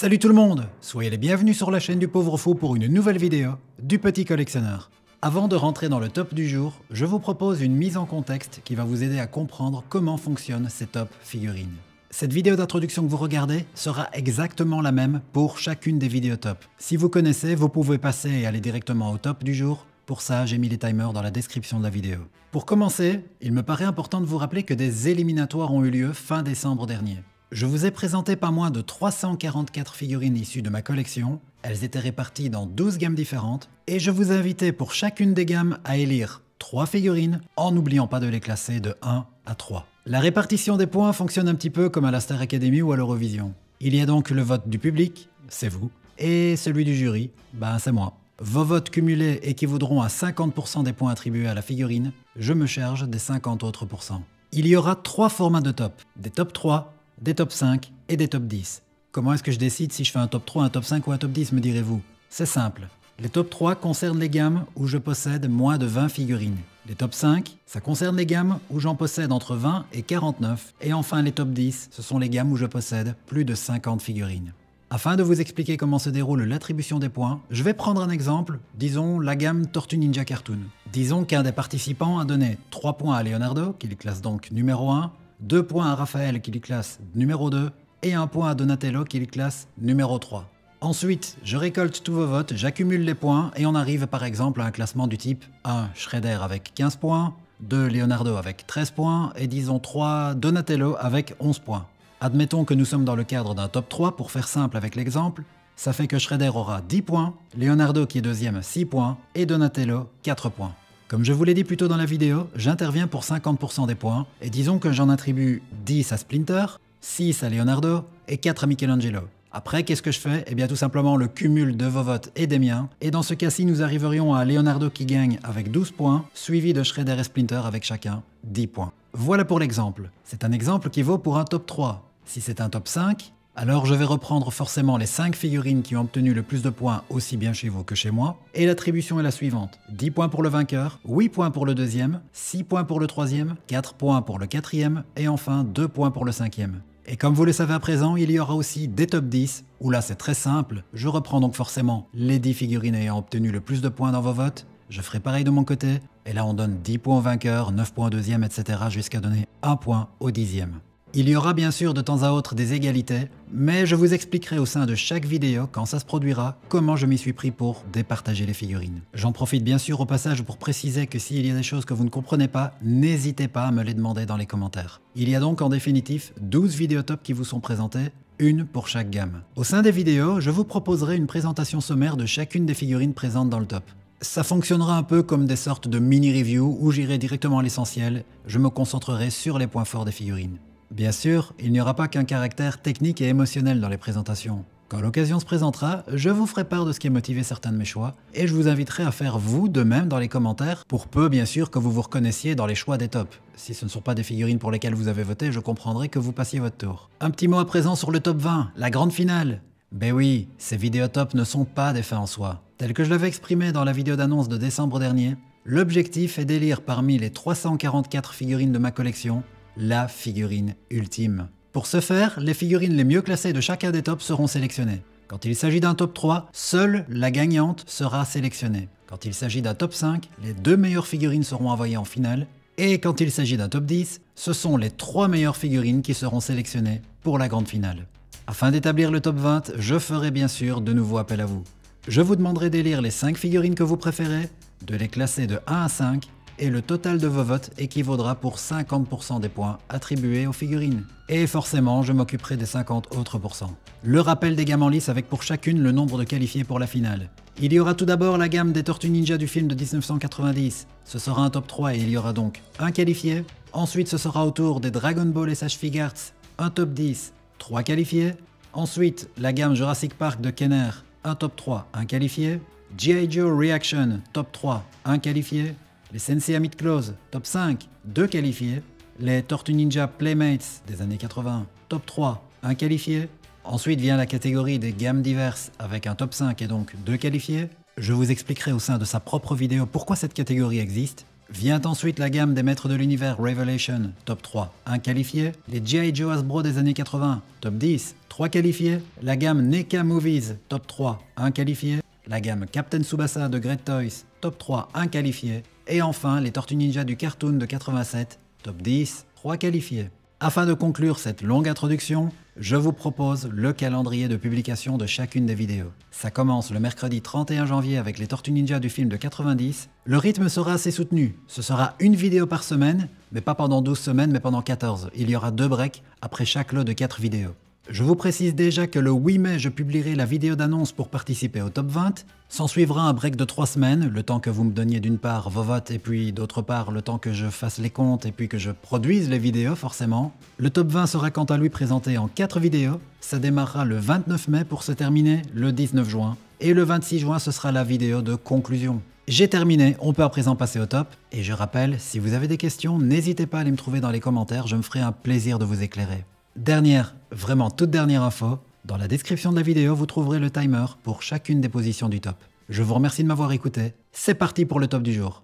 Salut tout le monde, soyez les bienvenus sur la chaîne du Pauvre Fou pour une nouvelle vidéo du Petit Collectionneur. Avant de rentrer dans le top du jour, je vous propose une mise en contexte qui va vous aider à comprendre comment fonctionnent ces top figurines. Cette vidéo d'introduction que vous regardez sera exactement la même pour chacune des vidéos top. Si vous connaissez, vous pouvez passer et aller directement au top du jour. Pour ça, j'ai mis les timers dans la description de la vidéo. Pour commencer, il me paraît important de vous rappeler que des éliminatoires ont eu lieu fin décembre dernier. Je vous ai présenté pas moins de 344 figurines issues de ma collection. Elles étaient réparties dans 12 gammes différentes et je vous ai invité pour chacune des gammes à élire 3 figurines en n'oubliant pas de les classer de 1 à 3. La répartition des points fonctionne un petit peu comme à la Star Academy ou à l'Eurovision. Il y a donc le vote du public, c'est vous, et celui du jury, c'est moi. Vos votes cumulés équivaudront à 50% des points attribués à la figurine, je me charge des 50 autres pourcents. Il y aura 3 formats de top, des top 3, des top 5 et des top 10. Comment est-ce que je décide si je fais un top 3, un top 5 ou un top 10, me direz-vous? C'est simple. Les top 3 concernent les gammes où je possède moins de 20 figurines. Les top 5, ça concerne les gammes où j'en possède entre 20 et 49. Et enfin les top 10, ce sont les gammes où je possède plus de 50 figurines. Afin de vous expliquer comment se déroule l'attribution des points, je vais prendre un exemple, disons la gamme Tortue Ninja Cartoon. Disons qu'un des participants a donné 3 points à Leonardo, qui les classe donc numéro 1, 2 points à Raphaël qui les classe numéro 2 et 1 point à Donatello qui les classe numéro 3. Ensuite, je récolte tous vos votes, j'accumule les points et on arrive par exemple à un classement du type 1 Shredder avec 15 points, 2 Leonardo avec 13 points et disons 3 Donatello avec 11 points. Admettons que nous sommes dans le cadre d'un top 3 pour faire simple avec l'exemple, ça fait que Shredder aura 10 points, Leonardo qui est deuxième 6 points et Donatello 4 points. Comme je vous l'ai dit plus tôt dans la vidéo, j'interviens pour 50% des points, et disons que j'en attribue 10 à Splinter, 6 à Leonardo et 4 à Michelangelo. Après, qu'est-ce que je fais? Eh bien tout simplement le cumul de vos votes et des miens, et dans ce cas-ci, nous arriverions à Leonardo qui gagne avec 12 points, suivi de Shredder et Splinter avec chacun 10 points. Voilà pour l'exemple. C'est un exemple qui vaut pour un top 3. Si c'est un top 5, alors je vais reprendre forcément les 5 figurines qui ont obtenu le plus de points aussi bien chez vous que chez moi, et l'attribution est la suivante. 10 points pour le vainqueur, 8 points pour le deuxième, 6 points pour le troisième, 4 points pour le quatrième, et enfin 2 points pour le cinquième. Et comme vous le savez à présent, il y aura aussi des top 10, où là c'est très simple, je reprends donc forcément les 10 figurines ayant obtenu le plus de points dans vos votes, je ferai pareil de mon côté, et là on donne 10 points au vainqueur, 9 points au deuxième, etc. jusqu'à donner 1 point au dixième. Il y aura bien sûr de temps à autre des égalités, mais je vous expliquerai au sein de chaque vidéo, quand ça se produira, comment je m'y suis pris pour départager les figurines. J'en profite bien sûr au passage pour préciser que s'il y a des choses que vous ne comprenez pas, n'hésitez pas à me les demander dans les commentaires. Il y a donc en définitif 12 vidéos top qui vous sont présentées, une pour chaque gamme. Au sein des vidéos, je vous proposerai une présentation sommaire de chacune des figurines présentes dans le top. Ça fonctionnera un peu comme des sortes de mini-reviews où j'irai directement à l'essentiel, je me concentrerai sur les points forts des figurines. Bien sûr, il n'y aura pas qu'un caractère technique et émotionnel dans les présentations. Quand l'occasion se présentera, je vous ferai part de ce qui a motivé certains de mes choix, et je vous inviterai à faire vous de même dans les commentaires, pour peu bien sûr que vous vous reconnaissiez dans les choix des tops. Si ce ne sont pas des figurines pour lesquelles vous avez voté, je comprendrai que vous passiez votre tour. Un petit mot à présent sur le top 20, la grande finale. Ben oui, ces vidéos top ne sont pas des fins en soi. Tel que je l'avais exprimé dans la vidéo d'annonce de décembre dernier, l'objectif est d'élire parmi les 344 figurines de ma collection, la figurine ultime. Pour ce faire, les figurines les mieux classées de chacun des tops seront sélectionnées. Quand il s'agit d'un top 3, seule la gagnante sera sélectionnée. Quand il s'agit d'un top 5, les 2 meilleures figurines seront envoyées en finale. Et quand il s'agit d'un top 10, ce sont les 3 meilleures figurines qui seront sélectionnées pour la grande finale. Afin d'établir le top 20, je ferai bien sûr de nouveau appel à vous. Je vous demanderai d'élire les 5 figurines que vous préférez, de les classer de 1 à 5, et le total de vos votes équivaudra pour 50% des points attribués aux figurines. Et forcément, je m'occuperai des 50 autres pourcents. Le rappel des gammes en lice avec pour chacune le nombre de qualifiés pour la finale. Il y aura tout d'abord la gamme des Tortues Ninja du film de 1990. Ce sera un top 3 et il y aura donc un qualifié. Ensuite, ce sera au tour des Dragon Ball et Sage Figuarts, un top 10, 3 qualifiés. Ensuite, la gamme Jurassic Park de Kenner, un top 3, un qualifié. G.I. Joe Reaction, top 3, un qualifié. Les Sensei Amid Close, top 5, 2 qualifiés. Les Tortues Ninja Playmates des années 80, top 3, 1 qualifié. Ensuite vient la catégorie des gammes diverses avec un top 5 et donc 2 qualifiés. Je vous expliquerai au sein de sa propre vidéo pourquoi cette catégorie existe. Vient ensuite la gamme des maîtres de l'univers Revelation, top 3, 1 qualifié. Les G.I. Joe Hasbro des années 80, top 10, 3 qualifiés. La gamme NECA Movies, top 3, 1 qualifié. La gamme Captain Tsubasa de Great Toys, top 3, 1 qualifié. Et enfin, les Tortues Ninja du cartoon de 87, top 10, 3 qualifiés. Afin de conclure cette longue introduction, je vous propose le calendrier de publication de chacune des vidéos. Ça commence le mercredi 31 janvier avec les Tortues Ninja du film de 90. Le rythme sera assez soutenu. Ce sera une vidéo par semaine, mais pas pendant 12 semaines, mais pendant 14. Il y aura 2 breaks après chaque lot de 4 vidéos. Je vous précise déjà que le 8 mai, je publierai la vidéo d'annonce pour participer au top 20. S'en suivra un break de 3 semaines, le temps que vous me donniez d'une part vos votes et puis d'autre part le temps que je fasse les comptes et puis que je produise les vidéos forcément. Le top 20 sera quant à lui présenté en 4 vidéos. Ça démarrera le 29 mai pour se terminer le 19 juin. Et le 26 juin, ce sera la vidéo de conclusion. J'ai terminé, on peut à présent passer au top. Et je rappelle, si vous avez des questions, n'hésitez pas à les me trouver dans les commentaires, je me ferai un plaisir de vous éclairer. Dernière, vraiment toute dernière info, dans la description de la vidéo, vous trouverez le timer pour chacune des positions du top. Je vous remercie de m'avoir écouté, c'est parti pour le top du jour.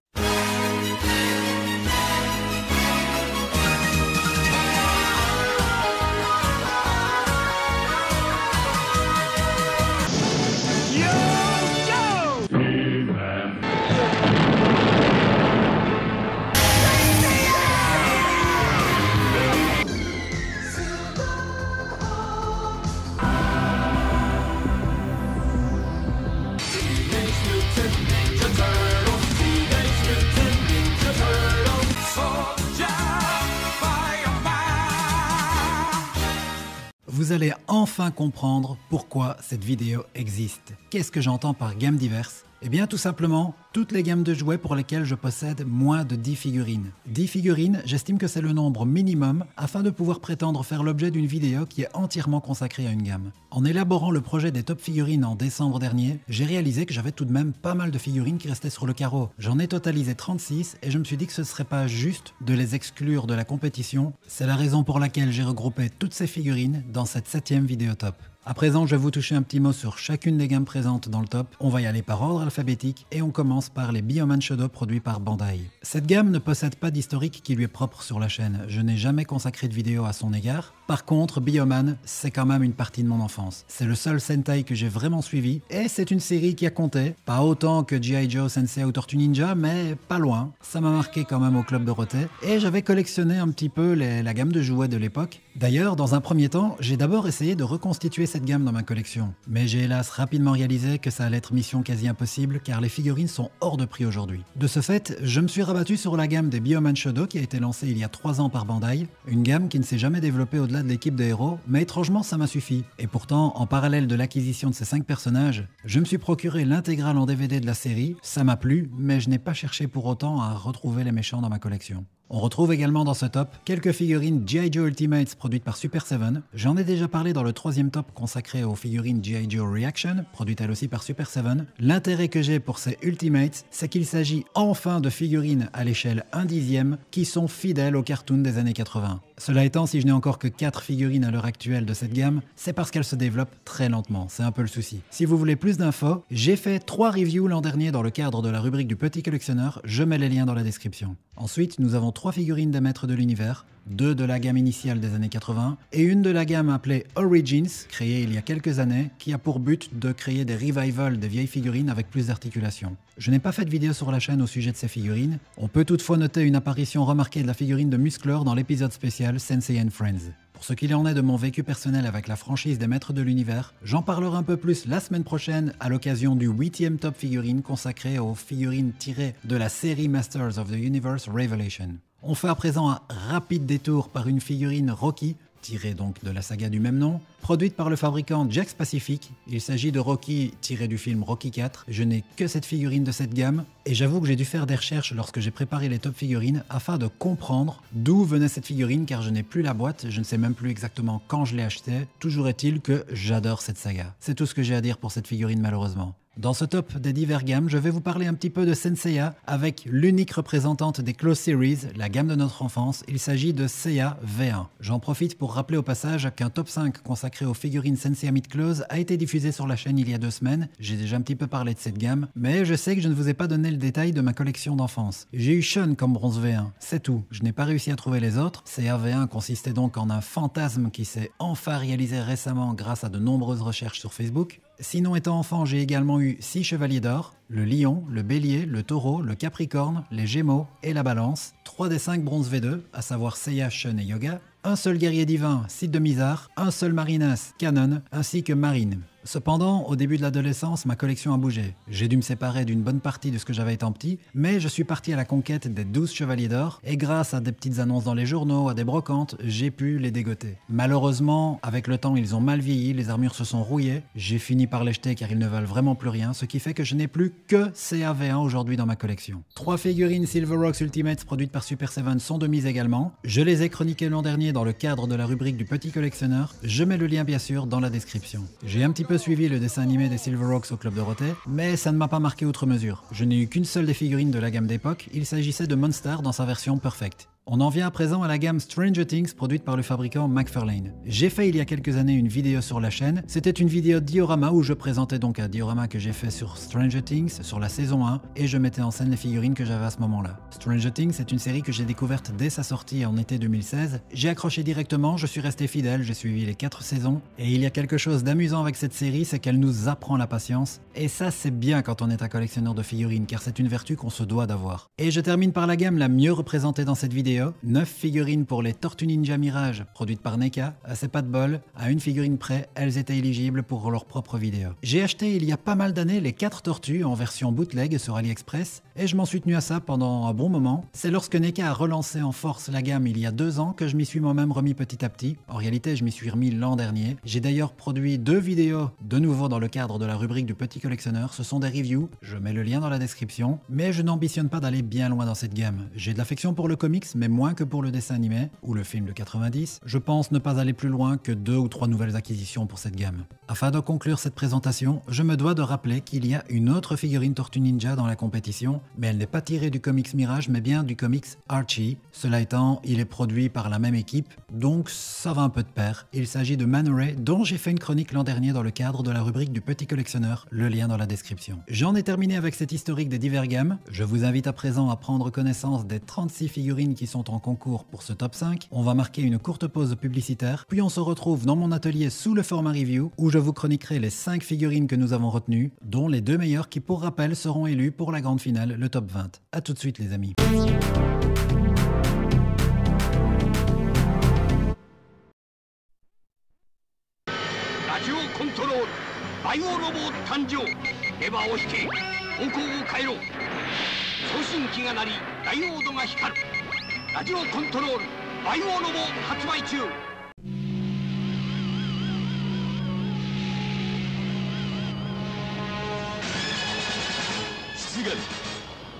Vous allez enfin comprendre pourquoi cette vidéo existe. Qu'est-ce que j'entends par gamme diverse? Eh bien tout simplement, toutes les gammes de jouets pour lesquelles je possède moins de 10 figurines. 10 figurines, j'estime que c'est le nombre minimum afin de pouvoir prétendre faire l'objet d'une vidéo qui est entièrement consacrée à une gamme. En élaborant le projet des top figurines en décembre dernier, j'ai réalisé que j'avais tout de même pas mal de figurines qui restaient sur le carreau. J'en ai totalisé 36 et je me suis dit que ce serait pas juste de les exclure de la compétition. C'est la raison pour laquelle j'ai regroupé toutes ces figurines dans cette 7e vidéo top. À présent, je vais vous toucher un petit mot sur chacune des gammes présentes dans le top. On va y aller par ordre alphabétique et on commence par les Bioman Shodo produits par Bandai. Cette gamme ne possède pas d'historique qui lui est propre sur la chaîne. Je n'ai jamais consacré de vidéo à son égard. Par contre, Bioman, c'est quand même une partie de mon enfance. C'est le seul Sentai que j'ai vraiment suivi et c'est une série qui a compté. Pas autant que G.I. Joe, Sensei ou Tortue Ninja, mais pas loin. Ça m'a marqué quand même au Club Dorothée et j'avais collectionné un petit peu la gamme de jouets de l'époque. D'ailleurs, dans un premier temps, j'ai d'abord essayé de reconstituer cette gamme dans ma collection. Mais j'ai hélas rapidement réalisé que ça allait être mission quasi impossible car les figurines sont hors de prix aujourd'hui. De ce fait, je me suis rabattu sur la gamme des Bioman Shodo qui a été lancée il y a 3 ans par Bandai. Une gamme qui ne s'est jamais développée au-delà de l'équipe de héros, mais étrangement ça m'a suffi. Et pourtant, en parallèle de l'acquisition de ces 5 personnages, je me suis procuré l'intégrale en DVD de la série. Ça m'a plu, mais je n'ai pas cherché pour autant à retrouver les méchants dans ma collection. On retrouve également dans ce top quelques figurines G.I. Joe Ultimates produites par Super 7. J'en ai déjà parlé dans le 3e top consacré aux figurines G.I. Joe Reaction, produites elles aussi par Super 7. L'intérêt que j'ai pour ces Ultimates, c'est qu'il s'agit enfin de figurines à l'échelle 1/10 qui sont fidèles aux cartoons des années 80. Cela étant, si je n'ai encore que 4 figurines à l'heure actuelle de cette gamme, c'est parce qu'elles se développent très lentement, c'est un peu le souci. Si vous voulez plus d'infos, j'ai fait 3 reviews l'an dernier dans le cadre de la rubrique du Petit Collectionneur, je mets les liens dans la description. Ensuite, nous avons 3 figurines des maîtres de l'univers, 2 de la gamme initiale des années 80 et une de la gamme appelée Origins, créée il y a quelques années, qui a pour but de créer des revivals des vieilles figurines avec plus d'articulation. Je n'ai pas fait de vidéo sur la chaîne au sujet de ces figurines, on peut toutefois noter une apparition remarquée de la figurine de Musclor dans l'épisode spécial Sensei and Friends. Pour ce qu'il en est de mon vécu personnel avec la franchise des Maîtres de l'Univers, j'en parlerai un peu plus la semaine prochaine à l'occasion du 8e top figurine consacré aux figurines tirées de la série Masters of the Universe Revelation. On fait à présent un rapide détour par une figurine Rocky, tirée donc de la saga du même nom, produite par le fabricant Jakks Pacific. Il s'agit de Rocky tiré du film Rocky IV. Je n'ai que cette figurine de cette gamme et j'avoue que j'ai dû faire des recherches lorsque j'ai préparé les top figurines afin de comprendre d'où venait cette figurine car je n'ai plus la boîte, je ne sais même plus exactement quand je l'ai achetée. Toujours est-il que j'adore cette saga. C'est tout ce que j'ai à dire pour cette figurine malheureusement. Dans ce top des divers gammes, je vais vous parler un petit peu de Senseiya avec l'unique représentante des Close Series, la gamme de notre enfance. Il s'agit de Seiya V1. J'en profite pour rappeler au passage qu'un top 5 consacré aux figurines Senseiya Meet Close a été diffusé sur la chaîne il y a 2 semaines. J'ai déjà un petit peu parlé de cette gamme, mais je sais que je ne vous ai pas donné le détail de ma collection d'enfance. J'ai eu Shun comme bronze V1, c'est tout. Je n'ai pas réussi à trouver les autres. Seiya V1 consistait donc en un fantasme qui s'est enfin réalisé récemment grâce à de nombreuses recherches sur Facebook. Sinon, étant enfant, j'ai également eu 6 chevaliers d'or, le lion, le bélier, le taureau, le capricorne, les gémeaux et la balance, 3 des 5 bronzes V2, à savoir Seiya, Shun et Yoga, un seul guerrier divin, Cid de Mizar, un seul marinas, Canon, ainsi que Marine. Cependant, au début de l'adolescence, ma collection a bougé. J'ai dû me séparer d'une bonne partie de ce que j'avais étant petit, mais je suis parti à la conquête des 12 chevaliers d'or, et grâce à des petites annonces dans les journaux, à des brocantes, j'ai pu les dégoter. Malheureusement, avec le temps, ils ont mal vieilli, les armures se sont rouillées, j'ai fini par les jeter car ils ne valent vraiment plus rien, ce qui fait que je n'ai plus que CAV1 aujourd'hui dans ma collection. 3 figurines Silverrocks Ultimates produites par Super 7 sont de mise également. Je les ai chroniquées l'an dernier dans le cadre de la rubrique du petit collectionneur, je mets le lien bien sûr dans la description. J'ai un petit peu suivi le dessin animé des Silverrocks au Club Dorothée, mais ça ne m'a pas marqué outre mesure. Je n'ai eu qu'une seule des figurines de la gamme d'époque, il s'agissait de Monster dans sa version Perfect. On en vient à présent à la gamme Stranger Things produite par le fabricant McFarlane. J'ai fait il y a quelques années une vidéo sur la chaîne, c'était une vidéo diorama où je présentais donc un diorama que j'ai fait sur Stranger Things, sur la saison 1, et je mettais en scène les figurines que j'avais à ce moment-là. Stranger Things est une série que j'ai découverte dès sa sortie en été 2016, j'ai accroché directement, je suis resté fidèle, j'ai suivi les 4 saisons, et il y a quelque chose d'amusant avec cette série, c'est qu'elle nous apprend la patience, et ça c'est bien quand on est un collectionneur de figurines, car c'est une vertu qu'on se doit d'avoir. Et je termine par la gamme la mieux représentée dans cette vidéo, 9 figurines pour les Tortues Ninja Mirage, produites par NECA, c'est pas de bol, à une figurine près, elles étaient éligibles pour leur propre vidéo. J'ai acheté il y a pas mal d'années les 4 tortues en version bootleg sur AliExpress, et je m'en suis tenu à ça pendant un bon moment. C'est lorsque NECA a relancé en force la gamme il y a 2 ans que je m'y suis moi-même remis petit à petit. En réalité, je m'y suis remis l'an dernier. J'ai d'ailleurs produit 2 vidéos de nouveau dans le cadre de la rubrique du petit collectionneur. Ce sont des reviews, je mets le lien dans la description, mais je n'ambitionne pas d'aller bien loin dans cette gamme. J'ai de l'affection pour le comics, mais moins que pour le dessin animé ou le film de 90, je pense ne pas aller plus loin que 2 ou 3 nouvelles acquisitions pour cette gamme. Afin de conclure cette présentation, je me dois de rappeler qu'il y a une autre figurine Tortue Ninja dans la compétition, mais elle n'est pas tirée du comics Mirage, mais bien du comics Archie. Cela étant, il est produit par la même équipe, donc ça va un peu de pair. Il s'agit de Man Ray, dont j'ai fait une chronique l'an dernier dans le cadre de la rubrique du petit collectionneur, le lien dans la description. J'en ai terminé avec cet historique des divers gammes. Je vous invite à présent à prendre connaissance des 36 figurines qui sont en concours pour ce top 5. On va marquer une courte pause publicitaire, puis on se retrouve dans mon atelier sous le format review où je vous chroniquerai les 5 figurines que nous avons retenues, dont les 2 meilleures qui pour rappel seront élues pour la grande finale, le top 20. A tout de suite les amis.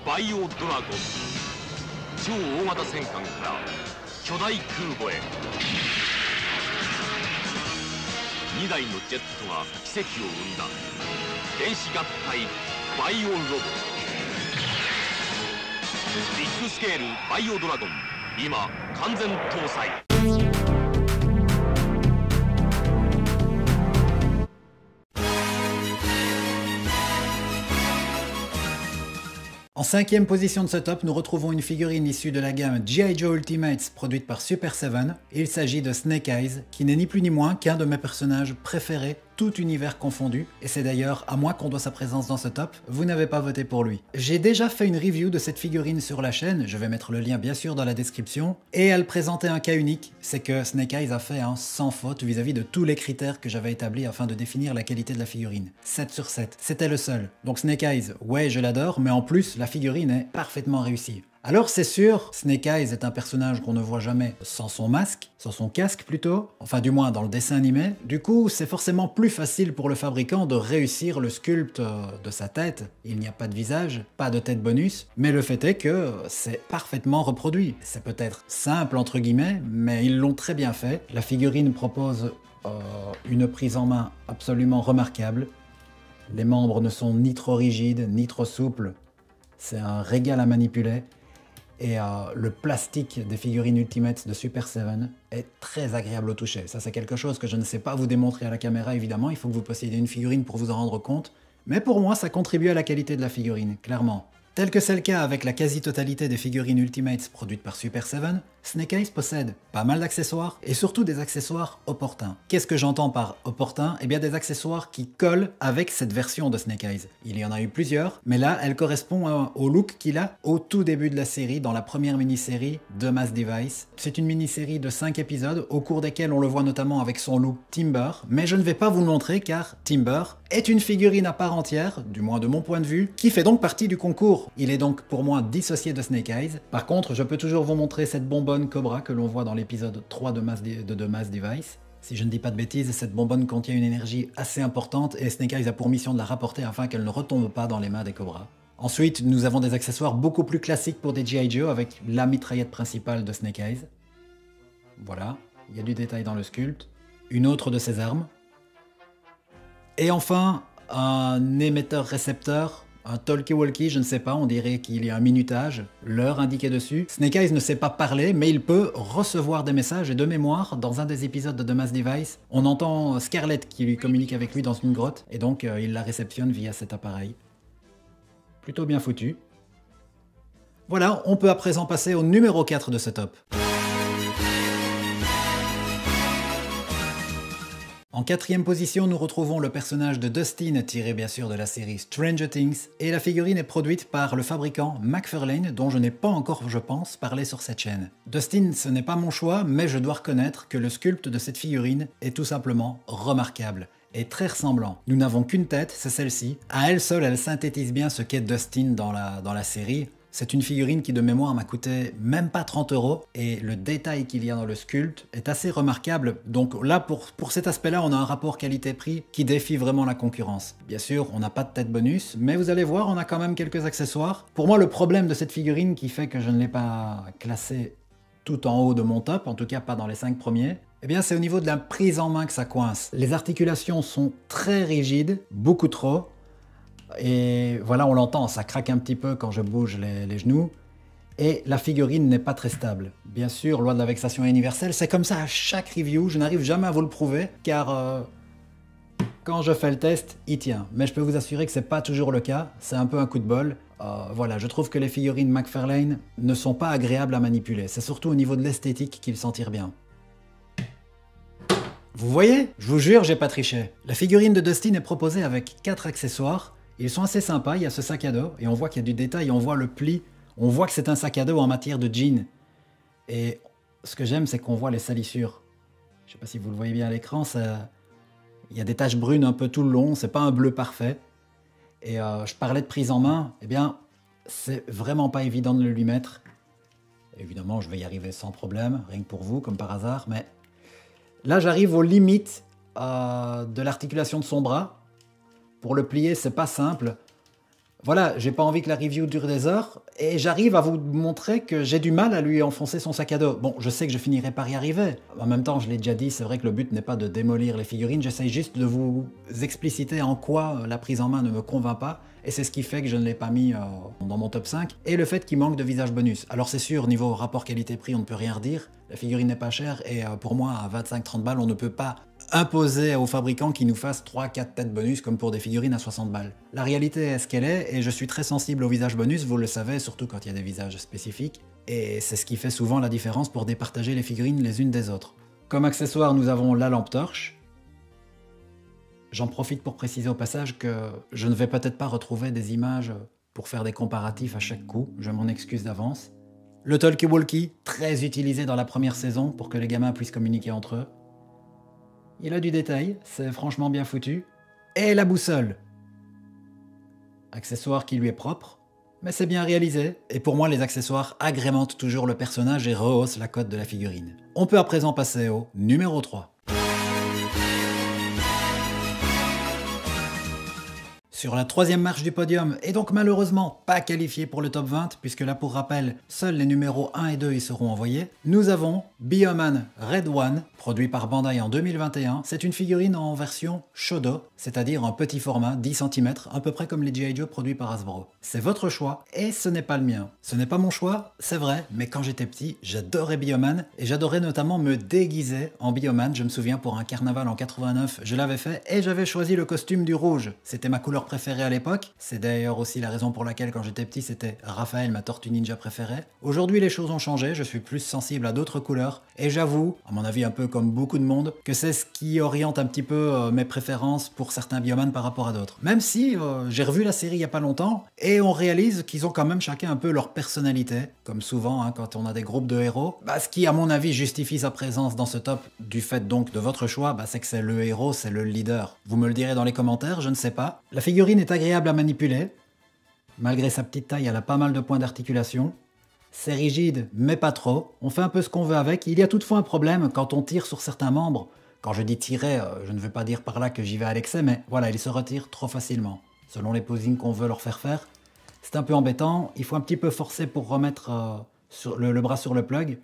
バイオドラゴン超大型戦艦から巨大空母へ2台のジェットが奇跡を生んだ電子合体バイオロボビッグスケールバイオドラゴン今完全搭載En 5e position de ce top, nous retrouvons une figurine issue de la gamme G.I. Joe Ultimates produite par Super 7. Il s'agit de Snake Eyes, qui n'est ni plus ni moins qu'un de mes personnages préférés, tout univers confondu, et c'est d'ailleurs à moi qu'on doit sa présence dans ce top, vous n'avez pas voté pour lui. J'ai déjà fait une review de cette figurine sur la chaîne, je vais mettre le lien bien sûr dans la description, et elle présentait un cas unique, c'est que Snake Eyes a fait un sans faute vis-à-vis de tous les critères que j'avais établis afin de définir la qualité de la figurine. 7 sur 7, c'était le seul. Donc Snake Eyes, ouais je l'adore, mais en plus la figurine est parfaitement réussie. Alors c'est sûr, Snake Eyes est un personnage qu'on ne voit jamais sans son masque, sans son casque plutôt, enfin du moins dans le dessin animé. Du coup, c'est forcément plus facile pour le fabricant de réussir le sculpte de sa tête. Il n'y a pas de visage, pas de tête bonus, mais le fait est que c'est parfaitement reproduit. C'est peut-être simple entre guillemets, mais ils l'ont très bien fait. La figurine propose une prise en main absolument remarquable. Les membres ne sont ni trop rigides, ni trop souples. C'est un régal à manipuler. Et le plastique des figurines Ultimates de Super 7 est très agréable au toucher. Ça, c'est quelque chose que je ne sais pas vous démontrer à la caméra, évidemment. Il faut que vous possédiez une figurine pour vous en rendre compte. Mais pour moi, ça contribue à la qualité de la figurine, clairement. Tel que c'est le cas avec la quasi-totalité des figurines Ultimates produites par Super 7, Snake Eyes possède pas mal d'accessoires, et surtout des accessoires opportuns. Qu'est-ce que j'entends par opportun? Eh bien des accessoires qui collent avec cette version de Snake Eyes. Il y en a eu plusieurs, mais là, elle correspond au look qu'il a au tout début de la série, dans la première mini-série de Mass Device. C'est une mini-série de 5 épisodes, au cours desquels on le voit notamment avec son loup Timber, mais je ne vais pas vous le montrer car Timber est une figurine à part entière, du moins de mon point de vue, qui fait donc partie du concours. Il est donc pour moi dissocié de Snake Eyes. Par contre, je peux toujours vous montrer cette bonbonne Cobra que l'on voit dans l'épisode 3 de Mass Device. Si je ne dis pas de bêtises, cette bonbonne contient une énergie assez importante et Snake Eyes a pour mission de la rapporter afin qu'elle ne retombe pas dans les mains des Cobras. Ensuite, nous avons des accessoires beaucoup plus classiques pour des G.I. Joe avec la mitraillette principale de Snake Eyes. Voilà, il y a du détail dans le sculpte. Une autre de ses armes. Et enfin, un émetteur-récepteur, un talkie-walkie, je ne sais pas, on dirait qu'il y a un minutage, l'heure indiquée dessus. Snake Eyes ne sait pas parler, mais il peut recevoir des messages, et de mémoire, dans un des épisodes de The Mass Device, on entend Scarlett qui lui communique avec lui dans une grotte, et donc il la réceptionne via cet appareil. Plutôt bien foutu. Voilà, on peut à présent passer au numéro 4 de ce top. En quatrième position, nous retrouvons le personnage de Dustin, tiré bien sûr de la série Stranger Things, et la figurine est produite par le fabricant McFarlane, dont je n'ai pas encore, je pense, parlé sur cette chaîne. Dustin, ce n'est pas mon choix, mais je dois reconnaître que le sculpte de cette figurine est tout simplement remarquable et très ressemblant. Nous n'avons qu'une tête, c'est celle-ci. À elle seule, elle synthétise bien ce qu'est Dustin dans la série. C'est une figurine qui de mémoire m'a coûté même pas 30 € et le détail qu'il y a dans le sculpte est assez remarquable. Donc là, pour cet aspect-là, on a un rapport qualité-prix qui défie vraiment la concurrence. Bien sûr, on n'a pas de tête bonus, mais vous allez voir, on a quand même quelques accessoires. Pour moi, le problème de cette figurine qui fait que je ne l'ai pas classée tout en haut de mon top, en tout cas pas dans les 5 premiers, eh bien c'est au niveau de la prise en main que ça coince. Les articulations sont très rigides, beaucoup trop. Et voilà, on l'entend, ça craque un petit peu quand je bouge les genoux. Et la figurine n'est pas très stable. Bien sûr, loi de la vexation universelle, c'est comme ça à chaque review, je n'arrive jamais à vous le prouver, car quand je fais le test, il tient. Mais je peux vous assurer que c'est pas toujours le cas, c'est un peu un coup de bol. Voilà, je trouve que les figurines McFarlane ne sont pas agréables à manipuler. C'est surtout au niveau de l'esthétique qu'ils s'en tirent bien. Vous voyez? Je vous jure, j'ai pas triché. La figurine de Dustin est proposée avec 4 accessoires. Ils sont assez sympas, il y a ce sac à dos, et on voit qu'il y a du détail, on voit le pli, on voit que c'est un sac à dos en matière de jean. Et ce que j'aime, c'est qu'on voit les salissures. Je sais pas si vous le voyez bien à l'écran, il y a des taches brunes un peu tout le long, c'est pas un bleu parfait. Et je parlais de prise en main, eh bien, c'est vraiment pas évident de le lui mettre. Évidemment, je vais y arriver sans problème, rien que pour vous, comme par hasard, mais là, j'arrive aux limites de l'articulation de son bras. Pour le plier, c'est pas simple. Voilà, j'ai pas envie que la review dure des heures, et j'arrive à vous montrer que j'ai du mal à lui enfoncer son sac à dos. Bon, je sais que je finirai par y arriver. En même temps, je l'ai déjà dit, c'est vrai que le but n'est pas de démolir les figurines, j'essaye juste de vous expliciter en quoi la prise en main ne me convainc pas, et c'est ce qui fait que je ne l'ai pas mis dans mon top 5, et le fait qu'il manque de visage bonus. Alors c'est sûr, niveau rapport qualité-prix, on ne peut rien redire, la figurine n'est pas chère, et pour moi, à 25-30 balles, on ne peut pas imposer aux fabricants qui nous fassent 3-4 têtes bonus comme pour des figurines à 60 balles. La réalité est ce qu'elle est, et je suis très sensible aux visages bonus, vous le savez, surtout quand il y a des visages spécifiques, et c'est ce qui fait souvent la différence pour départager les figurines les unes des autres. Comme accessoire, nous avons la lampe torche. J'en profite pour préciser au passage que je ne vais peut-être pas retrouver des images pour faire des comparatifs à chaque coup, je m'en excuse d'avance. Le talkie-walkie, très utilisé dans la première saison pour que les gamins puissent communiquer entre eux. Il a du détail, c'est franchement bien foutu. Et la boussole. Accessoire qui lui est propre, mais c'est bien réalisé. Et pour moi, les accessoires agrémentent toujours le personnage et rehaussent la cote de la figurine. On peut à présent passer au numéro 3. Sur la troisième marche du podium, et donc malheureusement pas qualifié pour le top 20, puisque là pour rappel, seuls les numéros 1 et 2 y seront envoyés, nous avons Bioman Red One, produit par Bandai en 2021. C'est une figurine en version Shodo, c'est-à-dire en petit format, 10 cm, à peu près comme les G.I. Joe produits par Hasbro. C'est votre choix, et ce n'est pas le mien. Ce n'est pas mon choix, c'est vrai, mais quand j'étais petit, j'adorais Bioman, et j'adorais notamment me déguiser en Bioman. Je me souviens pour un carnaval en 89, je l'avais fait, et j'avais choisi le costume du rouge. C'était ma couleur préférée à l'époque. C'est d'ailleurs aussi la raison pour laquelle quand j'étais petit c'était Raphaël, ma tortue ninja préférée. Aujourd'hui les choses ont changé, je suis plus sensible à d'autres couleurs et j'avoue, à mon avis un peu comme beaucoup de monde, que c'est ce qui oriente un petit peu mes préférences pour certains Bioman par rapport à d'autres. Même si j'ai revu la série il y a pas longtemps et on réalise qu'ils ont quand même chacun un peu leur personnalité, comme souvent hein, quand on a des groupes de héros. Ce qui à mon avis justifie sa présence dans ce top du fait donc de votre choix, c'est que c'est le héros, c'est le leader. Vous me le direz dans les commentaires, je ne sais pas. La figurine est agréable à manipuler. Malgré sa petite taille, elle a pas mal de points d'articulation. C'est rigide, mais pas trop. On fait un peu ce qu'on veut avec. Il y a toutefois un problème quand on tire sur certains membres. Quand je dis tirer, je ne veux pas dire par là que j'y vais à l'excès, mais voilà, ils se retirent trop facilement. Selon les posings qu'on veut leur faire faire, c'est un peu embêtant. Il faut un petit peu forcer pour remettre le bras sur le plug.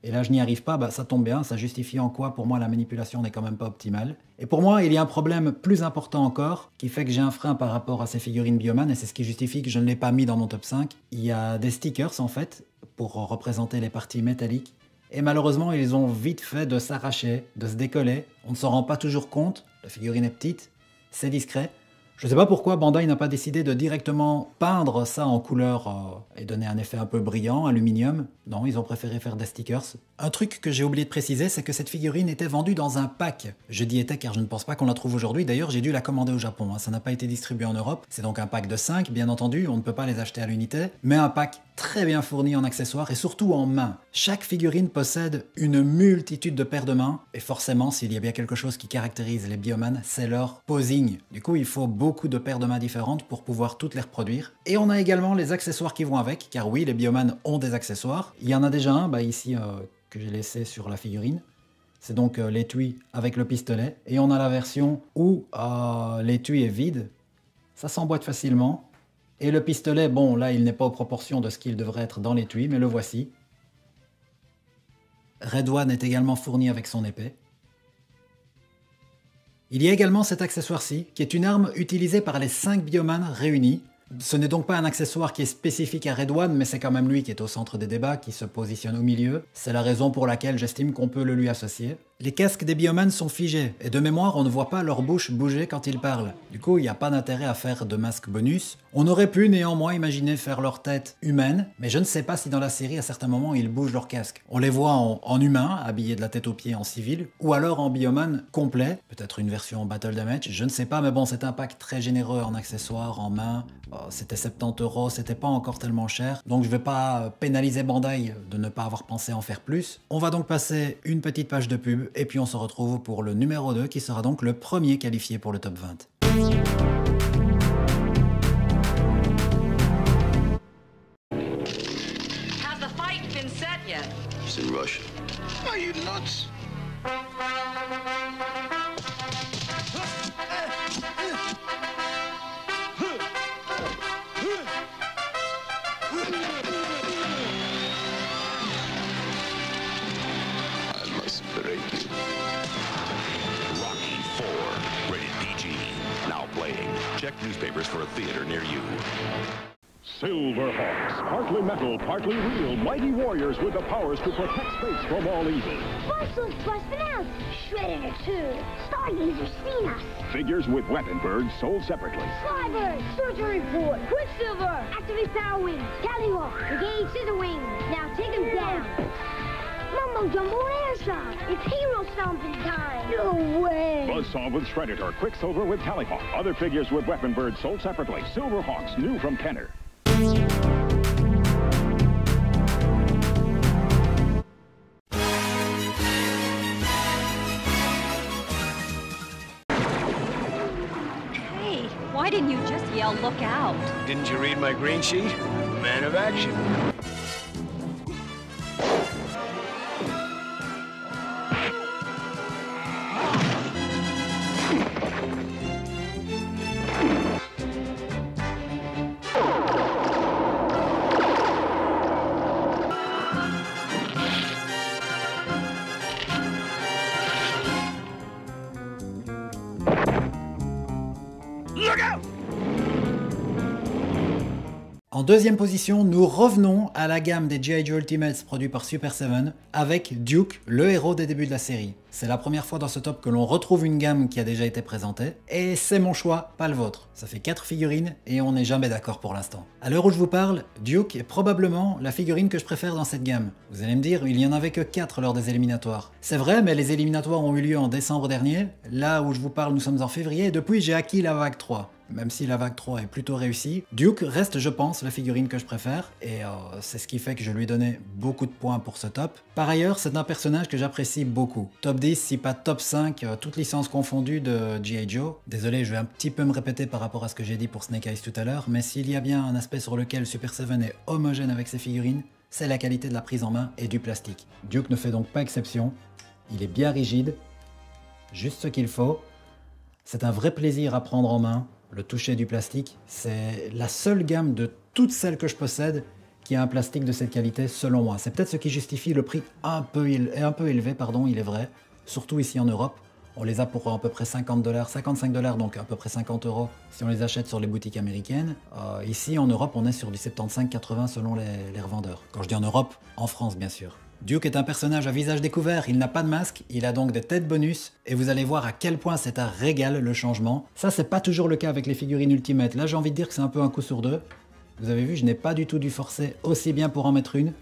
Et là, je n'y arrive pas, ça tombe bien, ça justifie en quoi, pour moi, la manipulation n'est quand même pas optimale. Et pour moi, il y a un problème plus important encore, qui fait que j'ai un frein par rapport à ces figurines Bioman, et c'est ce qui justifie que je ne l'ai pas mis dans mon top 5. Il y a des stickers, en fait, pour représenter les parties métalliques. Et malheureusement, ils ont vite fait de s'arracher, de se décoller. On ne s'en rend pas toujours compte, la figurine est petite, c'est discret. Je sais pas pourquoi Bandai n'a pas décidé de directement peindre ça en couleur et donner un effet un peu brillant, aluminium. Non, ils ont préféré faire des stickers. Un truc que j'ai oublié de préciser, c'est que cette figurine était vendue dans un pack. Je dis était car je ne pense pas qu'on la trouve aujourd'hui. D'ailleurs, j'ai dû la commander au Japon. Ça n'a pas été distribué en Europe. C'est donc un pack de 5, bien entendu. On ne peut pas les acheter à l'unité. Mais un pack très bien fourni en accessoires et surtout en mains. Chaque figurine possède une multitude de paires de mains. Et forcément, s'il y a bien quelque chose qui caractérise les Bioman, c'est leur posing. Du coup, il faut beaucoup de paires de mains différentes pour pouvoir toutes les reproduire. Et on a également les accessoires qui vont avec, car oui, les Bioman ont des accessoires. Il y en a déjà un, ici, que j'ai laissé sur la figurine. C'est donc l'étui avec le pistolet. Et on a la version où l'étui est vide. Ça s'emboîte facilement. Et le pistolet, bon, là, il n'est pas aux proportions de ce qu'il devrait être dans l'étui, mais le voici. Red One est également fourni avec son épée. Il y a également cet accessoire-ci, qui est une arme utilisée par les 5 Bioman réunis. Ce n'est donc pas un accessoire qui est spécifique à Red One, mais c'est quand même lui qui est au centre des débats, qui se positionne au milieu. C'est la raison pour laquelle j'estime qu'on peut le lui associer. Les casques des Bioman sont figés, et de mémoire, on ne voit pas leur bouche bouger quand ils parlent. Du coup, il n'y a pas d'intérêt à faire de masque bonus. On aurait pu néanmoins imaginer faire leur tête humaine, mais je ne sais pas si dans la série, à certains moments, ils bougent leur casque. On les voit en humain, habillés de la tête aux pieds en civil, ou alors en Bioman complet, peut-être une version Battle Damage, je ne sais pas, mais bon, c'est un pack très généreux en accessoires, en main. C'était 70 €, c'était pas encore tellement cher, donc je vais pas pénaliser Bandai de ne pas avoir pensé en faire plus. On va donc passer une petite page de pub, et puis on se retrouve pour le numéro 2, qui sera donc le premier qualifié pour le top 20. Has the fight been set yet? It's in Russian. Are you nuts? I must break you. Rocky IV, rated PG. Now playing. Check newspapers for a theater near you. Silverhawks, partly metal, partly real, mighty warriors with the powers to protect space from all evil. Muscles busting out, Shredder too. Stargazer seen us. Figures with weapon birds sold separately. Flybird, Surgery Report, Quicksilver, Activate Power Wing, Tallywhack, Brigade Scissor Wing. Now take him down. Mumbo Jumbo Air Shot. It's hero stomping time. No way. Buzzsaw with Shredditor, Quicksilver with Tallyhawk. Other figures with weapon birds sold separately. Silverhawks, new from Kenner. Hey, why didn't you just yell, look out? Didn't you read my green sheet? Man of action. En deuxième position, nous revenons à la gamme des G.I. Joe Ultimates produits par Super 7 avec Duke, le héros des débuts de la série. C'est la première fois dans ce top que l'on retrouve une gamme qui a déjà été présentée, et c'est mon choix, pas le vôtre. Ça fait 4 figurines et on n'est jamais d'accord pour l'instant. À l'heure où je vous parle, Duke est probablement la figurine que je préfère dans cette gamme. Vous allez me dire, il n'y en avait que 4 lors des éliminatoires. C'est vrai, mais les éliminatoires ont eu lieu en décembre dernier. Là où je vous parle, nous sommes en février, et depuis j'ai acquis la vague 3. Même si la vague 3 est plutôt réussie, Duke reste, je pense, la figurine que je préfère, et c'est ce qui fait que je lui ai donné beaucoup de points pour ce top. Par ailleurs, c'est un personnage que j'apprécie beaucoup. Top 10, si pas top 5, toutes licences confondues de G.I. Joe. Désolé, je vais un petit peu me répéter par rapport à ce que j'ai dit pour Snake Eyes tout à l'heure, mais s'il y a bien un aspect sur lequel Super 7 est homogène avec ses figurines, c'est la qualité de la prise en main et du plastique. Duke ne fait donc pas exception, il est bien rigide, juste ce qu'il faut. C'est un vrai plaisir à prendre en main. Le toucher du plastique, c'est la seule gamme de toutes celles que je possède qui a un plastique de cette qualité selon moi. C'est peut-être ce qui justifie le prix un peu élevé, il est vrai, surtout ici en Europe. On les a pour à peu près 50 $, 55 $, donc à peu près 50 € si on les achète sur les boutiques américaines. Ici en Europe, on est sur du 75-80 selon les revendeurs. Quand je dis en Europe, en France bien sûr. Duke est un personnage à visage découvert, il n'a pas de masque, il a donc des têtes bonus, et vous allez voir à quel point c'est un régal le changement. Ça c'est pas toujours le cas avec les figurines Ultimate, là j'ai envie de dire que c'est un peu un coup sur deux. Vous avez vu, je n'ai pas du tout dû forcer aussi bien pour en mettre une,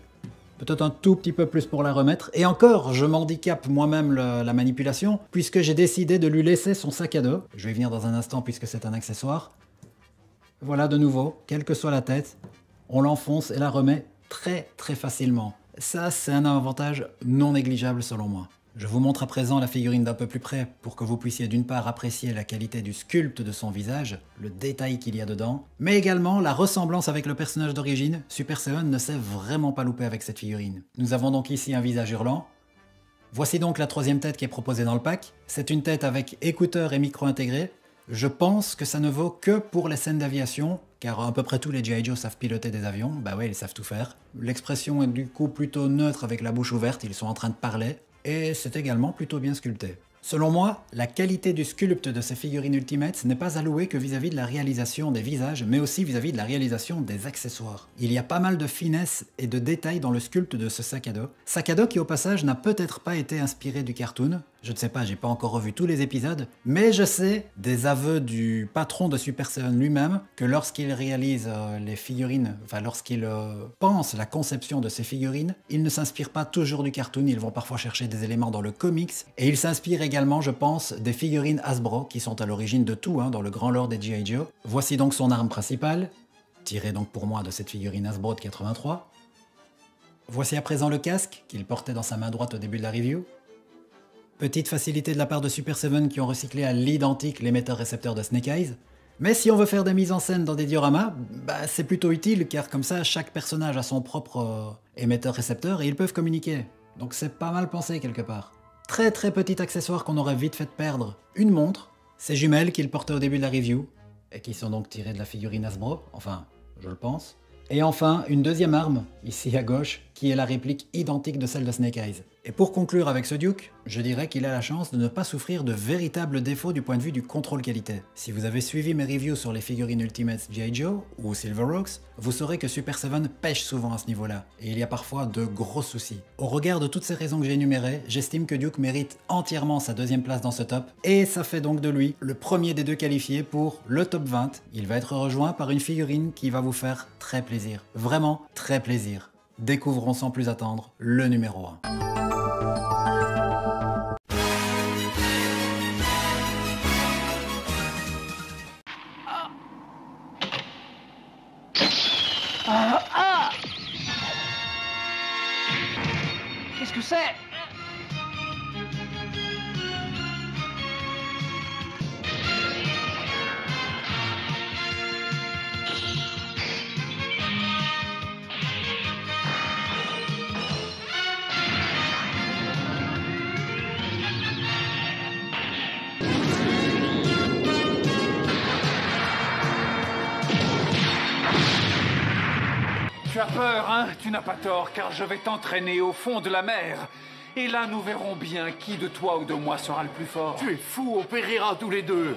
peut-être un tout petit peu plus pour la remettre, et encore je m'handicape moi-même la manipulation, puisque j'ai décidé de lui laisser son sac à dos. Je vais y venir dans un instant puisque c'est un accessoire. Voilà de nouveau, quelle que soit la tête, on l'enfonce et la remet très facilement. Ça, c'est un avantage non négligeable selon moi. Je vous montre à présent la figurine d'un peu plus près pour que vous puissiez d'une part apprécier la qualité du sculpte de son visage, le détail qu'il y a dedans, mais également la ressemblance avec le personnage d'origine. Super 7 ne s'est vraiment pas loupé avec cette figurine. Nous avons donc ici un visage hurlant. Voici donc la troisième tête qui est proposée dans le pack. C'est une tête avec écouteurs et micro intégrés. Je pense que ça ne vaut que pour les scènes d'aviation, car à peu près tous les G.I. Joe savent piloter des avions, bah ouais, ils savent tout faire. L'expression est du coup plutôt neutre avec la bouche ouverte, ils sont en train de parler, et c'est également plutôt bien sculpté. Selon moi, la qualité du sculpte de ces figurines Ultimates n'est pas à louer que vis-à-vis de la réalisation des visages, mais aussi vis-à-vis de la réalisation des accessoires. Il y a pas mal de finesse et de détails dans le sculpte de ce sac à dos. Sac à dos qui au passage n'a peut-être pas été inspiré du cartoon. Je ne sais pas, j'ai pas encore revu tous les épisodes, mais je sais des aveux du patron de Super 7 lui-même que lorsqu'il réalise les figurines, enfin lorsqu'il pense la conception de ces figurines, il ne s'inspire pas toujours du cartoon, ils vont parfois chercher des éléments dans le comics, et il s'inspire également, je pense, des figurines Hasbro qui sont à l'origine de tout dans le grand lore des G.I. Joe. Voici donc son arme principale, tirée donc pour moi de cette figurine Hasbro de 83. Voici à présent le casque qu'il portait dans sa main droite au début de la review. Petite facilité de la part de Super 7 qui ont recyclé à l'identique l'émetteur-récepteur de Snake Eyes. Mais si on veut faire des mises en scène dans des dioramas, bah c'est plutôt utile car comme ça chaque personnage a son propre émetteur-récepteur et ils peuvent communiquer. Donc c'est pas mal pensé quelque part. Très petit accessoire qu'on aurait vite fait perdre. Une montre, ces jumelles qu'il portait au début de la review, et qui sont donc tirées de la figurine Hasbro, enfin je le pense. Et enfin, une deuxième arme, ici à gauche, qui est la réplique identique de celle de Snake Eyes. Et pour conclure avec ce Duke, je dirais qu'il a la chance de ne pas souffrir de véritables défauts du point de vue du contrôle qualité. Si vous avez suivi mes reviews sur les figurines Ultimates G.I. Joe ou Silverhawks, vous saurez que Super 7 pêche souvent à ce niveau-là, et il y a parfois de gros soucis. Au regard de toutes ces raisons que j'ai énumérées, j'estime que Duke mérite entièrement sa deuxième place dans ce top, et ça fait donc de lui le premier des deux qualifiés pour le top 20. Il va être rejoint par une figurine qui va vous faire très plaisir, vraiment très plaisir. Découvrons sans plus attendre le numéro 1. Qu'est-ce que c'est? Tu as peur, hein? Tu n'as pas tort, car je vais t'entraîner au fond de la mer. Et là, nous verrons bien qui de toi ou de moi sera le plus fort. Tu es fou, on périra tous les deux.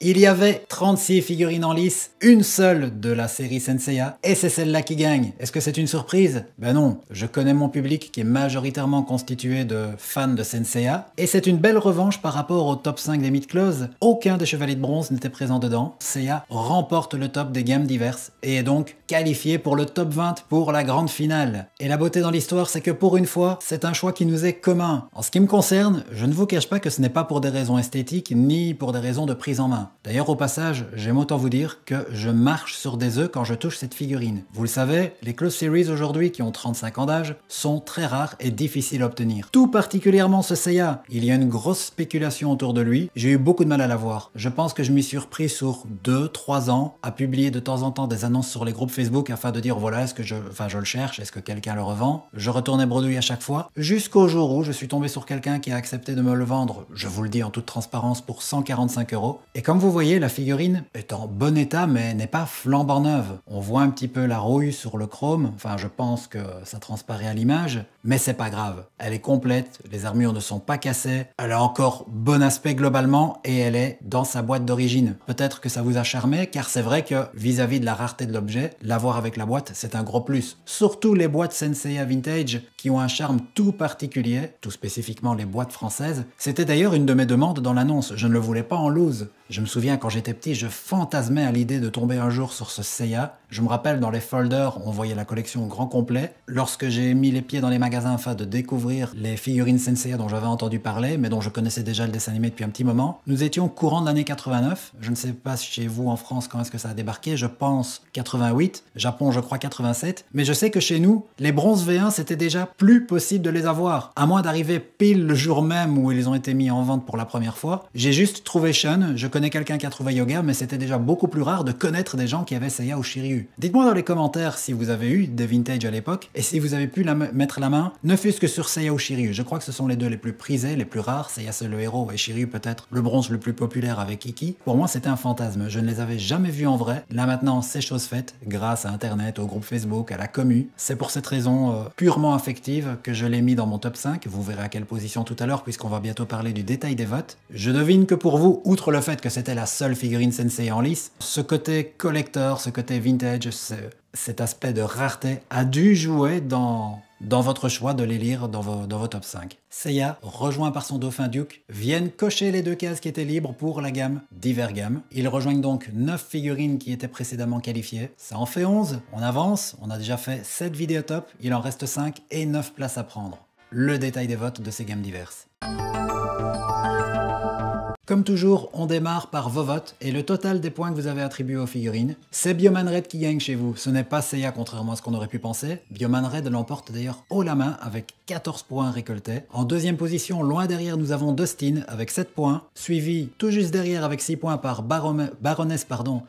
Il y avait 36 figurines en lice, une seule de la série Senseiya, et c'est celle-là qui gagne. Est-ce que c'est une surprise? Ben non, je connais mon public qui est majoritairement constitué de fans de Senseiya, et c'est une belle revanche par rapport au top 5 des Myth-Clause. Aucun des Chevaliers de Bronze n'était présent dedans. Seiya remporte le top des gammes diverses, et est donc qualifié pour le top 20 pour la grande finale. Et la beauté dans l'histoire, c'est que pour une fois, c'est un choix qui nous est commun. En ce qui me concerne, je ne vous cache pas que ce n'est pas pour des raisons esthétiques, ni pour des raisons de prise en main. D'ailleurs, au passage, j'aime autant vous dire que je marche sur des œufs quand je touche cette figurine. Vous le savez, les Close Series aujourd'hui, qui ont 35 ans d'âge, sont très rares et difficiles à obtenir. Tout particulièrement ce Seiya. Il y a une grosse spéculation autour de lui. J'ai eu beaucoup de mal à l'avoir. Je pense que je m'y suis repris sur 2-3 ans à publier de temps en temps des annonces sur les groupes Facebook afin de dire voilà, est-ce que je le cherche, est-ce que quelqu'un le revend. Je retournais bredouille à chaque fois, jusqu'au jour où je suis tombé sur quelqu'un qui a accepté de me le vendre, je vous le dis en toute transparence, pour 145 €. Et comme vous voyez, la figurine est en bon état mais n'est pas flambant neuve. On voit un petit peu la rouille sur le chrome, enfin je pense que ça transparaît à l'image, mais c'est pas grave. Elle est complète, les armures ne sont pas cassées, elle a encore bon aspect globalement et elle est dans sa boîte d'origine. Peut-être que ça vous a charmé car c'est vrai que vis-à-vis de la rareté de l'objet, l'avoir avec la boîte c'est un gros plus. Surtout les boîtes Senseiya Vintage qui ont un charme tout particulier, tout spécifiquement les boîtes françaises. C'était d'ailleurs une de mes demandes dans l'annonce, je ne le voulais pas en loose. Je me souviens quand j'étais petit, je fantasmais à l'idée de tomber un jour sur ce Seiya. Je me rappelle dans les folders, on voyait la collection au grand complet. Lorsque j'ai mis les pieds dans les magasins afin de découvrir les figurines Senseiya dont j'avais entendu parler, mais dont je connaissais déjà le dessin animé depuis un petit moment, nous étions courant de l'année 89. Je ne sais pas chez vous en France quand est-ce que ça a débarqué, je pense 88, Japon je crois 87, mais je sais que chez nous, les bronzes V1 c'était déjà plus possible de les avoir, à moins d'arriver pile le jour même où ils ont été mis en vente pour la première fois. J'ai juste trouvé Shun, je connais quelqu'un qui a trouvé Yoga, mais c'était déjà beaucoup plus rare de connaître des gens qui avaient Seiya ou Shiryu. Dites-moi dans les commentaires si vous avez eu des vintage à l'époque, et si vous avez pu mettre la main, ne fût-ce que sur Seiya ou Shiryu. Je crois que ce sont les deux les plus prisés, les plus rares. Seiya c'est le héros et Shiryu peut-être le bronze le plus populaire avec Iki. Pour moi c'était un fantasme, je ne les avais jamais vus en vrai. Là maintenant c'est chose faite, grâce à internet, au groupe Facebook, à la commu. C'est pour cette raison purement affective que je l'ai mis dans mon top 5. Vous verrez à quelle position tout à l'heure puisqu'on va bientôt parler du détail des votes. Je devine que pour vous, outre le fait que c'était la seule figurine Senseiya en lice, ce côté collector, ce côté vintage, cet aspect de rareté a dû jouer dans votre choix de les lire dans vos top 5. Seiya, rejoint par son dauphin Duke, viennent cocher les 2 cases qui étaient libres pour la gamme d'Hivergamme. Ils rejoignent donc 9 figurines qui étaient précédemment qualifiées. Ça en fait 11, on avance, on a déjà fait 7 vidéotopes, il en reste 5 et 9 places à prendre. Le détail des votes de ces gammes diverses. Comme toujours, on démarre par vos votes et le total des points que vous avez attribués aux figurines. C'est Bioman Red qui gagne chez vous, ce n'est pas Seiya contrairement à ce qu'on aurait pu penser. Bioman Red l'emporte d'ailleurs haut la main avec 14 points récoltés. En deuxième position, loin derrière, nous avons Dustin avec 7 points, suivi tout juste derrière avec 6 points par Baroness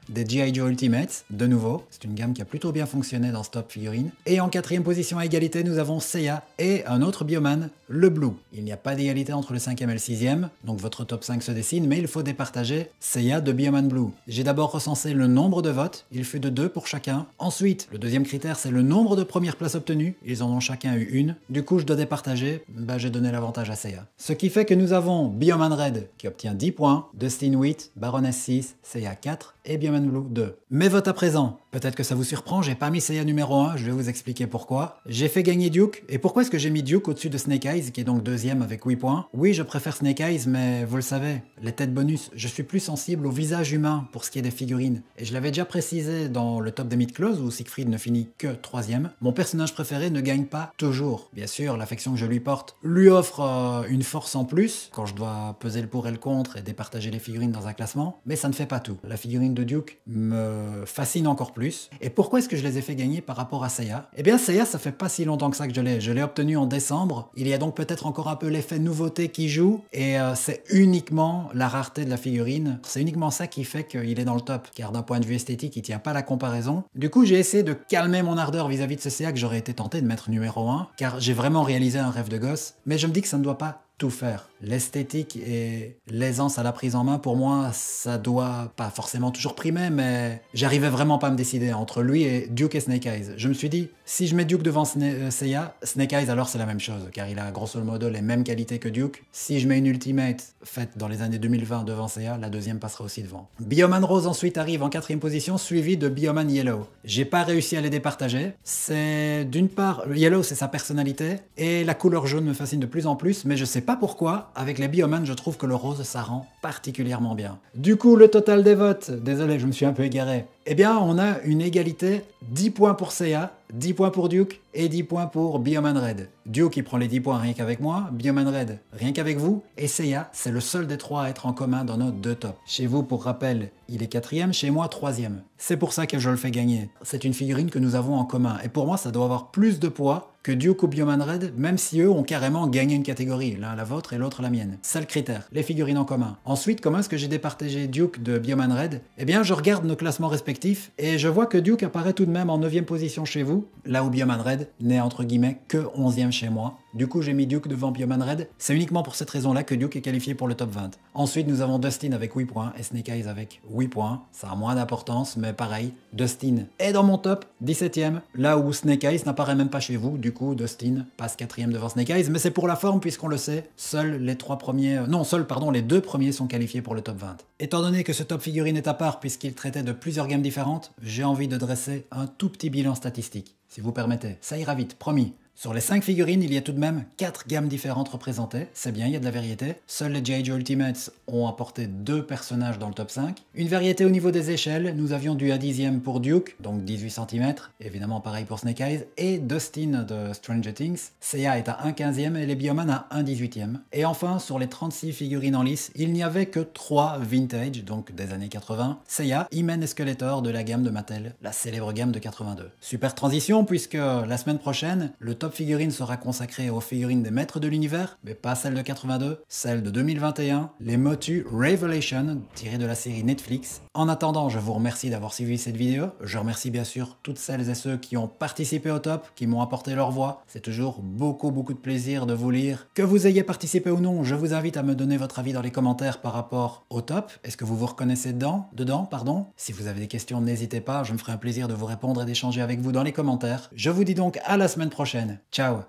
des G.I. Joe Ultimates, de nouveau. C'est une gamme qui a plutôt bien fonctionné dans ce top figurine. Et en quatrième position à égalité, nous avons Seiya et un autre Bioman, le Blue. Il n'y a pas d'égalité entre le 5e et le 6e, donc votre top 5 se dessine, mais il faut départager Seiya de Bioman Blue. J'ai d'abord recensé le nombre de votes, il fut de 2 pour chacun. Ensuite, le deuxième critère, c'est le nombre de premières places obtenues, ils en ont chacun eu une. Du coup, je dois départager, j'ai donné l'avantage à Seiya. Ce qui fait que nous avons Bioman Red qui obtient 10 points, Dustin 8, Baroness 6, Seiya 4 et Bioman Blue 2. Mes votes à présent. Peut-être que ça vous surprend, j'ai pas mis Seiya numéro 1, je vais vous expliquer pourquoi. J'ai fait gagner Duke, et pourquoi est-ce que j'ai mis Duke au-dessus de Snake Eyes, qui est donc deuxième avec 8 points? Oui, je préfère Snake Eyes, mais vous le savez, les têtes bonus, je suis plus sensible au visage humain pour ce qui est des figurines. Et je l'avais déjà précisé dans le top des Myth-Clause, où Siegfried ne finit que 3e. Mon personnage préféré ne gagne pas toujours. Bien sûr, l'affection que je lui porte lui offre une force en plus, quand je dois peser le pour et le contre et départager les figurines dans un classement, mais ça ne fait pas tout. La figurine de Duke me fascine encore plus. Et pourquoi est-ce que je les ai fait gagner par rapport à Seiya? Eh bien Seiya, ça fait pas si longtemps que ça que je l'ai. Je l'ai obtenu en décembre. Il y a donc peut-être encore un peu l'effet nouveauté qui joue. Et c'est uniquement la rareté de la figurine. C'est uniquement ça qui fait qu'il est dans le top. Car d'un point de vue esthétique, il tient pas la comparaison. Du coup, j'ai essayé de calmer mon ardeur vis-à-vis de ce Seiya que j'aurais été tenté de mettre numéro 1. Car j'ai vraiment réalisé un rêve de gosse. Mais je me dis que ça ne doit pas tout faire. L'esthétique et l'aisance à la prise en main, pour moi, ça doit pas forcément toujours primer, mais j'arrivais vraiment pas à me décider entre lui et Duke et Snake Eyes. Je me suis dit, si je mets Duke devant Seiya, Snake Eyes alors c'est la même chose, car il a grosso modo les mêmes qualités que Duke. Si je mets une Ultimate faite dans les années 2020 devant Seiya, la deuxième passera aussi devant. Bioman Rose ensuite arrive en 4e position, suivi de Bioman Yellow. J'ai pas réussi à les départager. C'est d'une part, Yellow c'est sa personnalité, et la couleur jaune me fascine de plus en plus, mais je sais pas pourquoi, avec les Bioman je trouve que le rose ça rend particulièrement bien. Du coup le total des votes, désolé je me suis un peu égaré, eh bien on a une égalité, 10 points pour Seiya, 10 points pour Duke et 10 points pour Bioman Red. Duke il prend les 10 points rien qu'avec moi, Bioman Red rien qu'avec vous, et Seiya c'est le seul des trois à être en commun dans nos 2 tops. Chez vous pour rappel, il est 4e, chez moi 3e. C'est pour ça que je le fais gagner. C'est une figurine que nous avons en commun, et pour moi ça doit avoir plus de poids que Duke ou Bioman Red, même si eux ont carrément gagné une catégorie, l'un la vôtre et l'autre la mienne. C'est le critère, les figurines en commun. Ensuite, comment est-ce que j'ai départagé Duke de Bioman Red? Eh bien, je regarde nos classements respectifs, et je vois que Duke apparaît tout de même en 9e position chez vous, là où Bioman Red n'est entre guillemets que 11e chez moi. Du coup, j'ai mis Duke devant Bioman Red. C'est uniquement pour cette raison-là que Duke est qualifié pour le top 20. Ensuite, nous avons Dustin avec 8 points et Snake Eyes avec 8 points. Ça a moins d'importance, mais pareil, Dustin est dans mon top, 17e, là où Snake Eyes n'apparaît même pas chez vous. Du coup, Dustin passe 4e devant Snake Eyes, mais c'est pour la forme puisqu'on le sait, seuls les 2 premiers sont qualifiés pour le top 20. Étant donné que ce top figurine est à part puisqu'il traitait de plusieurs gammes différentes, j'ai envie de dresser un tout petit bilan statistique, si vous permettez. Ça ira vite, promis. Sur les 5 figurines, il y a tout de même 4 gammes différentes représentées. C'est bien, il y a de la variété. Seuls les G.I. Joe Ultimates ont apporté 2 personnages dans le top 5. Une variété au niveau des échelles. Nous avions du A10e pour Duke, donc 18 cm. Évidemment pareil pour Snake Eyes. Et Dustin de Stranger Things. Seiya est à 1/15e et les Bioman à 1/18e. Et enfin, sur les 36 figurines en lice, il n'y avait que 3 vintage, donc des années 80. Seiya, He-Man et Skeletor de la gamme de Mattel, la célèbre gamme de 82. Super transition puisque la semaine prochaine, le top figurine sera consacré aux figurines des maîtres de l'univers, mais pas celle de 82, celle de 2021, les Motu Revelation, tirées de la série Netflix. En attendant, je vous remercie d'avoir suivi cette vidéo. Je remercie bien sûr toutes celles et ceux qui ont participé au top, qui m'ont apporté leur voix. C'est toujours beaucoup de plaisir de vous lire. Que vous ayez participé ou non, je vous invite à me donner votre avis dans les commentaires par rapport au top. Est-ce que vous vous reconnaissez dedans? Si vous avez des questions, n'hésitez pas, je me ferai un plaisir de vous répondre et d'échanger avec vous dans les commentaires. Je vous dis donc à la semaine prochaine. Ciao!